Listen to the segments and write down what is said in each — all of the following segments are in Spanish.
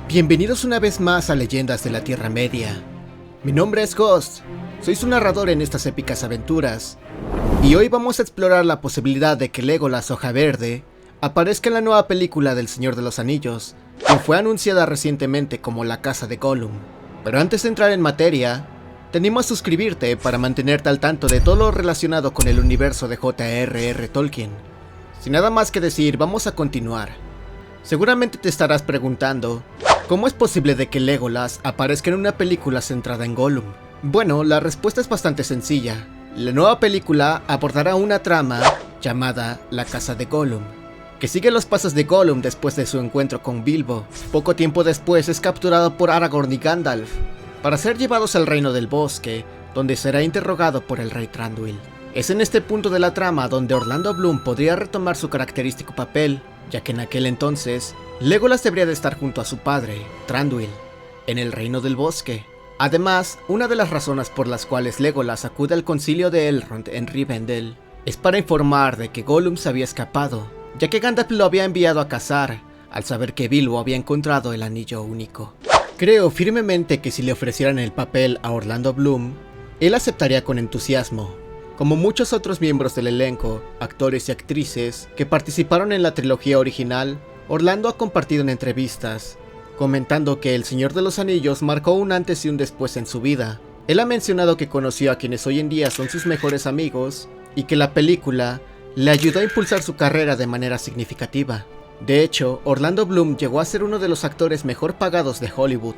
Bienvenidos una vez más a Leyendas de la Tierra Media. Mi nombre es Ghost, soy su narrador en estas épicas aventuras, y hoy vamos a explorar la posibilidad de que Legolas Hoja Verde aparezca en la nueva película del Señor de los Anillos, que fue anunciada recientemente como La Casa de Gollum. Pero antes de entrar en materia, te animo a suscribirte para mantenerte al tanto de todo lo relacionado con el universo de J.R.R. Tolkien. Sin nada más que decir, vamos a continuar. Seguramente te estarás preguntando, ¿cómo es posible de que Legolas aparezca en una película centrada en Gollum? Bueno, la respuesta es bastante sencilla. La nueva película abordará una trama llamada La Casa de Gollum, que sigue los pasos de Gollum después de su encuentro con Bilbo. Poco tiempo después es capturado por Aragorn y Gandalf, para ser llevados al Reino del Bosque, donde será interrogado por el rey Thranduil. Es en este punto de la trama donde Orlando Bloom podría retomar su característico papel, ya que en aquel entonces, Legolas debería de estar junto a su padre, Thranduil, en el Reino del Bosque. Además, una de las razones por las cuales Legolas acude al concilio de Elrond en Rivendell es para informar de que Gollum se había escapado, ya que Gandalf lo había enviado a cazar, al saber que Bilbo había encontrado el anillo único. Creo firmemente que si le ofrecieran el papel a Orlando Bloom, él aceptaría con entusiasmo. Como muchos otros miembros del elenco, actores y actrices que participaron en la trilogía original, Orlando ha compartido en entrevistas, comentando que El Señor de los Anillos marcó un antes y un después en su vida. Él ha mencionado que conoció a quienes hoy en día son sus mejores amigos, y que la película le ayudó a impulsar su carrera de manera significativa. De hecho, Orlando Bloom llegó a ser uno de los actores mejor pagados de Hollywood,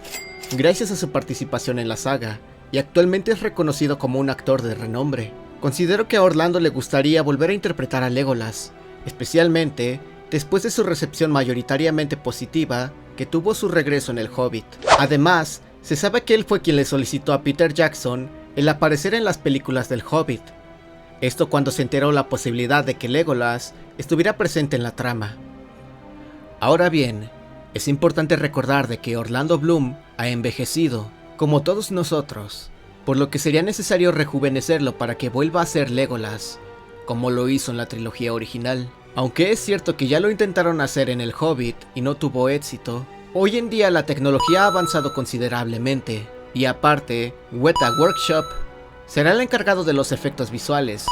gracias a su participación en la saga, y actualmente es reconocido como un actor de renombre. Considero que a Orlando le gustaría volver a interpretar a Legolas, especialmente después de su recepción mayoritariamente positiva que tuvo su regreso en El Hobbit. Además, se sabe que él fue quien le solicitó a Peter Jackson el aparecer en las películas del Hobbit. Esto cuando se enteró la posibilidad de que Legolas estuviera presente en la trama. Ahora bien, es importante recordar de que Orlando Bloom ha envejecido, como todos nosotros, por lo que sería necesario rejuvenecerlo para que vuelva a ser Legolas, como lo hizo en la trilogía original. Aunque es cierto que ya lo intentaron hacer en El Hobbit y no tuvo éxito, hoy en día la tecnología ha avanzado considerablemente, y aparte, Weta Workshop será el encargado de los efectos visuales,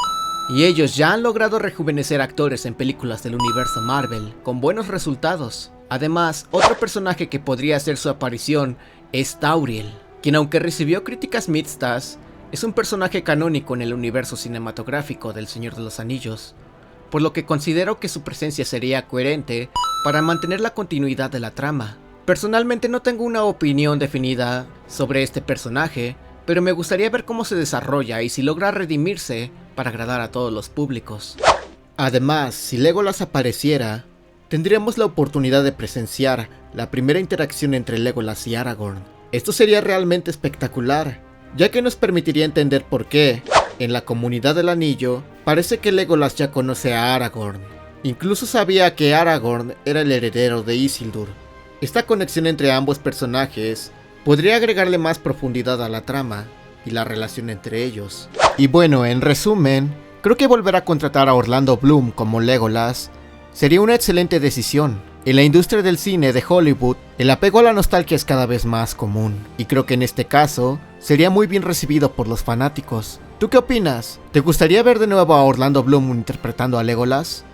y ellos ya han logrado rejuvenecer actores en películas del universo Marvel, con buenos resultados. Además, otro personaje que podría hacer su aparición es Tauriel, quien aunque recibió críticas mixtas, es un personaje canónico en el universo cinematográfico del Señor de los Anillos, por lo que considero que su presencia sería coherente para mantener la continuidad de la trama. Personalmente no tengo una opinión definida sobre este personaje, pero me gustaría ver cómo se desarrolla y si logra redimirse para agradar a todos los públicos. Además, si Legolas apareciera, tendríamos la oportunidad de presenciar la primera interacción entre Legolas y Aragorn. Esto sería realmente espectacular, ya que nos permitiría entender por qué, en la Comunidad del Anillo, parece que Legolas ya conoce a Aragorn. Incluso sabía que Aragorn era el heredero de Isildur. Esta conexión entre ambos personajes podría agregarle más profundidad a la trama y la relación entre ellos. Y bueno, en resumen, creo que volver a contratar a Orlando Bloom como Legolas sería una excelente decisión. En la industria del cine de Hollywood, el apego a la nostalgia es cada vez más común, y creo que en este caso, sería muy bien recibido por los fanáticos. ¿Tú qué opinas? ¿Te gustaría ver de nuevo a Orlando Bloom interpretando a Legolas?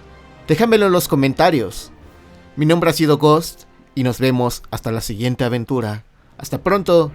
Déjamelo en los comentarios. Mi nombre ha sido Ghost, y nos vemos hasta la siguiente aventura. ¡Hasta pronto!